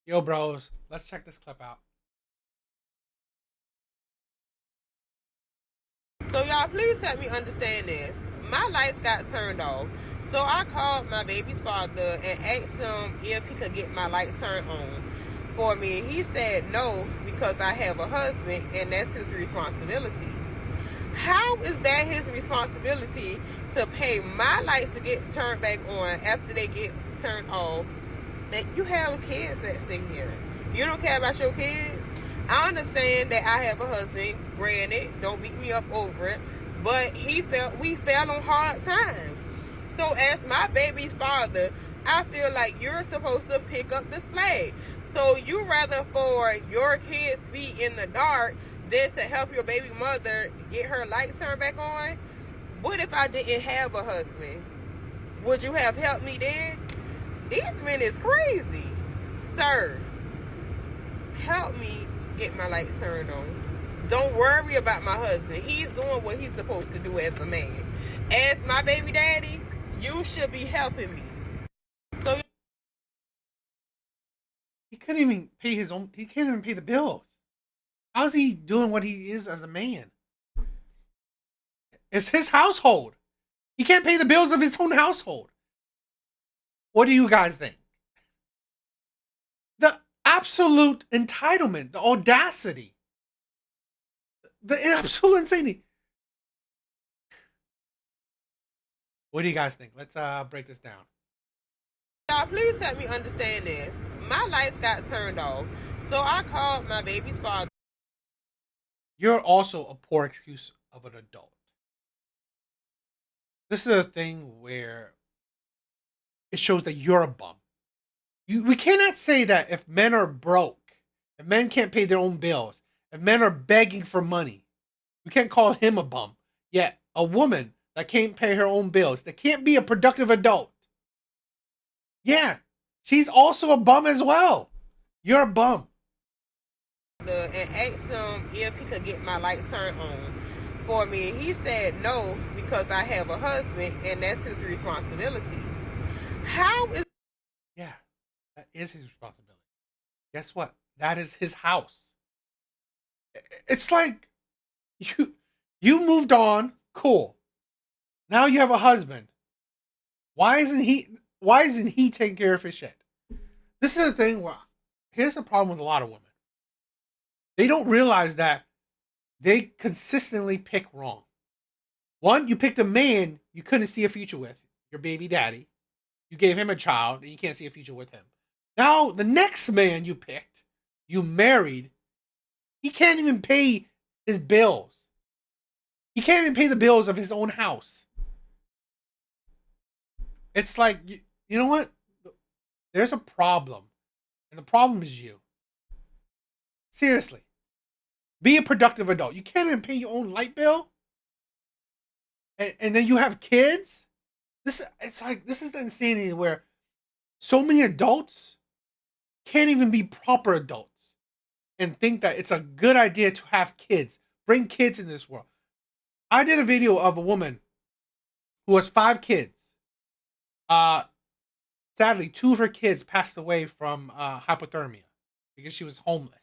Yo, bros, let's check this clip out. So y'all, please help me understand this. My lights got turned off. So I called my baby's father and asked him if he could get my lights turned on for me. He said no because I have a husband and that's his responsibility. How is that his responsibility to pay my lights to get turned back on after they get turned off? That you have kids that stay here. You don't care about your kids. I understand that I have a husband. Granted, don't beat me up over it. But we fell on hard times. So as my baby's father, I feel like you're supposed to pick up the slack. So you rather for your kids to be in the dark than to help your baby mother get her lights turned back on? What if I didn't have a husband? Would you have helped me then? These men is crazy. Sir, help me get my lights turned on. Don't worry about my husband. He's doing what he's supposed to do as a man. As my baby daddy, you should be helping me. So He couldn't even pay his own. He can't even pay the bills. How's he doing what he is as a man? It's his household. He can't pay the bills of his own household. What do you guys think? The absolute entitlement, the audacity, the absolute insanity. What do you guys think? Let's break this down. y'all, please help me understand this. My lights got turned off. So I called my baby's father. You're also a poor excuse of an adult. This is a thing where it shows that you're a bum. We cannot say that if men are broke, if men can't pay their own bills, if men are begging for money, we can't call him a bum. Yet a woman that can't pay her own bills, that can't be a productive adult, yeah, she's also a bum as well. You're a bum. And asked him if he could get my lights turned on for me. He said no because I have a husband and that's his responsibility. How is Yeah, that is his responsibility. Guess what? That is his house. It's like you moved on, cool. Now you have a husband. Why isn't he taking care of his shit? This is the thing where here's the problem with a lot of women. They don't realize that they consistently pick wrong. One, you picked a man you couldn't see a future with, your baby daddy. You gave him a child and you can't see a future with him. Now, the next man you picked, you married, he can't even pay his bills. He can't even pay the bills of his own house. It's like, you know what? There's a problem. And the problem is you. Seriously. Be a productive adult. You can't even pay your own light bill. And then you have kids. This is the insanity where so many adults can't even be proper adults and think that it's a good idea to have kids, bring kids in this world. I did a video of a woman who has 5 kids. Uh, Sadly, 2 of her kids passed away from hypothermia because she was homeless.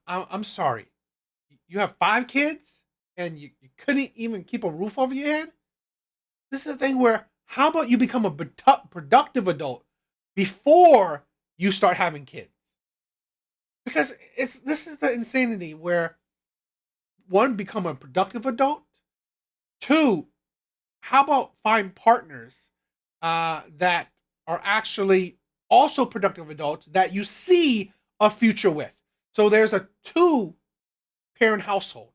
I'm sorry. You have 5 kids and you couldn't even keep a roof over your head? This is the thing where, how about you become a productive adult before you start having kids? Because this is the insanity where, one, become a productive adult. 2, how about find partners that are actually also productive adults that you see a future with. So there's a 2-parent household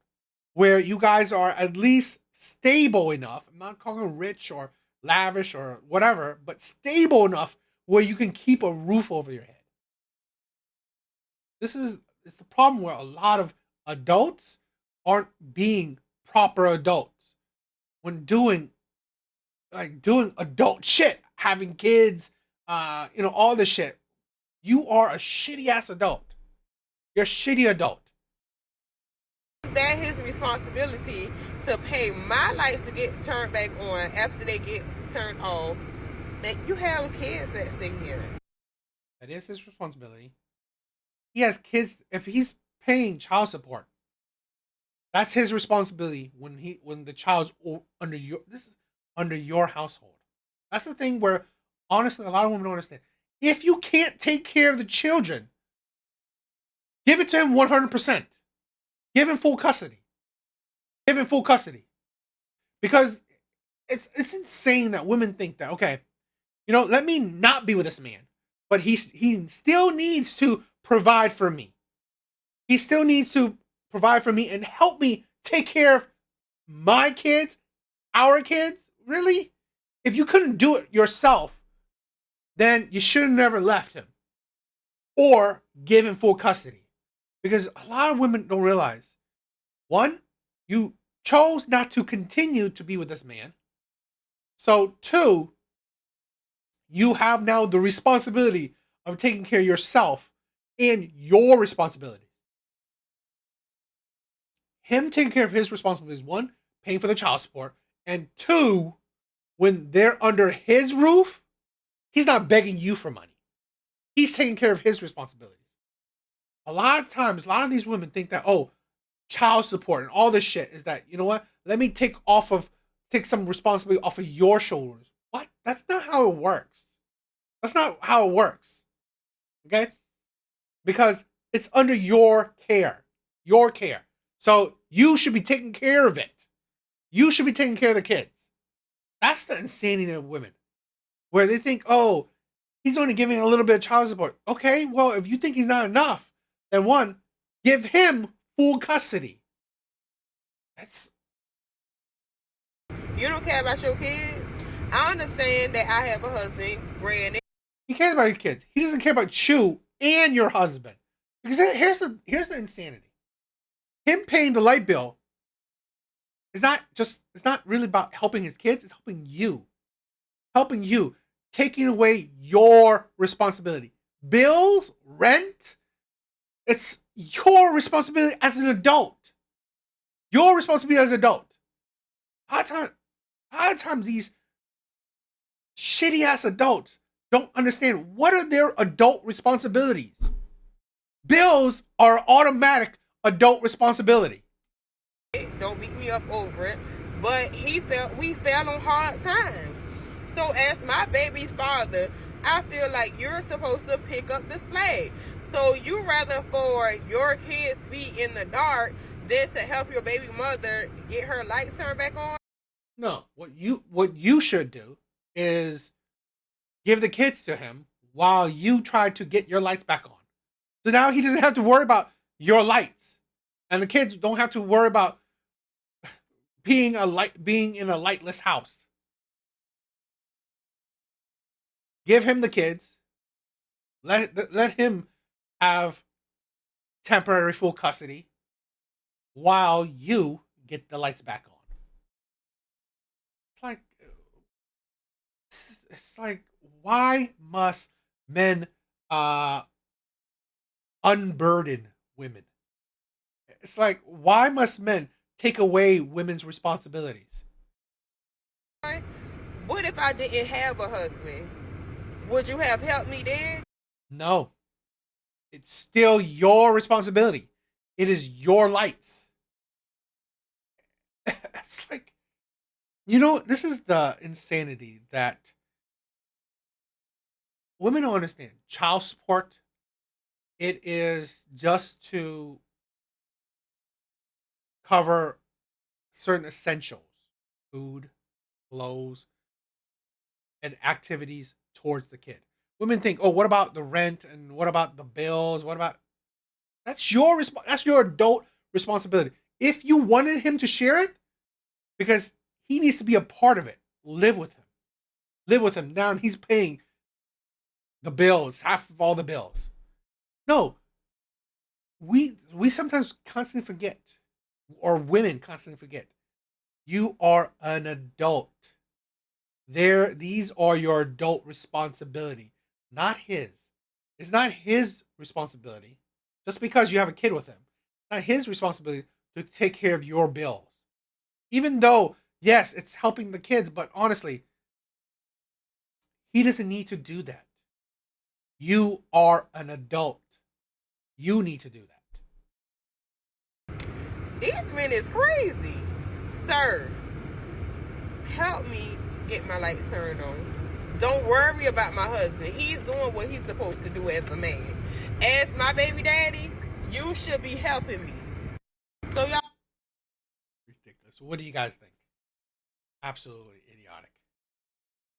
where you guys are at least stable enough. I'm not calling rich or lavish or whatever, but stable enough where you can keep a roof over your head. It's the problem where a lot of adults aren't being proper adults when doing adult shit, having kids, all this shit. You are a shitty ass adult. You're a shitty adult. that his responsibility to pay my lights to get turned back on after they get turned off? That you have kids that stay here. That is his responsibility. He has kids. If he's paying child support, that's his responsibility when the child's under your household. That's the thing where honestly a lot of women don't understand. If you can't take care of the children, give it to him 100%. Give him full custody. Give him full custody. Because it's insane that women think that, okay, let me not be with this man, but he still needs to provide for me. He still needs to provide for me and help me take care of my kids, our kids. Really? If you couldn't do it yourself, then you should have never left him or give him full custody. Because a lot of women don't realize, one, you chose not to continue to be with this man. So, two, you have now the responsibility of taking care of yourself and your responsibility. Him taking care of his responsibilities, one, paying for the child support, and two, when they're under his roof, he's not begging you for money. He's taking care of his responsibilities. A lot of times, a lot of these women think that, oh, child support and all this shit is that, you know what? Let me take some responsibility off of your shoulders. What? That's not how it works. That's not how it works. Okay? Because it's under your care. Your care. So you should be taking care of it. You should be taking care of the kids. That's the insanity of women. Where they think, oh, he's only giving a little bit of child support. Okay, well, if you think he's not enough, then one, give him full custody. You don't care about your kids? I understand that I have a husband, granted. He cares about his kids. He doesn't care about you and your husband. Because here's the insanity. Him paying the light bill it's not really about helping his kids, it's helping you. Helping you. Taking away your responsibility. Bills, rent, it's your responsibility as an adult. Your responsibility as an adult. A lot of times these shitty ass adults don't understand what are their adult responsibilities. Bills are automatic adult responsibility. Don't beat me up over it, but we fell on hard times. So as my baby's father, I feel like you're supposed to pick up the slack. So you rather for your kids be in the dark than to help your baby mother get her lights turned back on? No, what you should do is give the kids to him while you try to get your lights back on. So now he doesn't have to worry about your lights, and the kids don't have to worry about being in a lightless house. Give him the kids. Let him have temporary full custody while you get the lights back on. It's like why must men unburden women? It's like why must men take away women's responsibilities? What if I didn't have a husband? Would you have helped me then? No. It's still your responsibility. It is your lights. It's like, this is the insanity that women don't understand. Child support, it is just to cover certain essentials, food, clothes, and activities towards the kid. Women think, oh, what about the rent and what about the bills? That's your adult responsibility. If you wanted him to share it, because he needs to be a part of it, live with him. Live with him. Now he's paying the bills, half of all the bills. No. We sometimes constantly forget, or women constantly forget. You are an adult. These are your adult responsibility, not his. It's not his responsibility. Just because you have a kid with him, it's not his responsibility to take care of your bills. Even though, yes, it's helping the kids, but honestly, he doesn't need to do that. You are an adult. You need to do that. This man is crazy. Sir, help me get my lights turned on. Don't worry about my husband. He's doing what he's supposed to do as a man. As my baby daddy, you should be helping me. So y'all. Ridiculous. What do you guys think? Absolutely idiotic.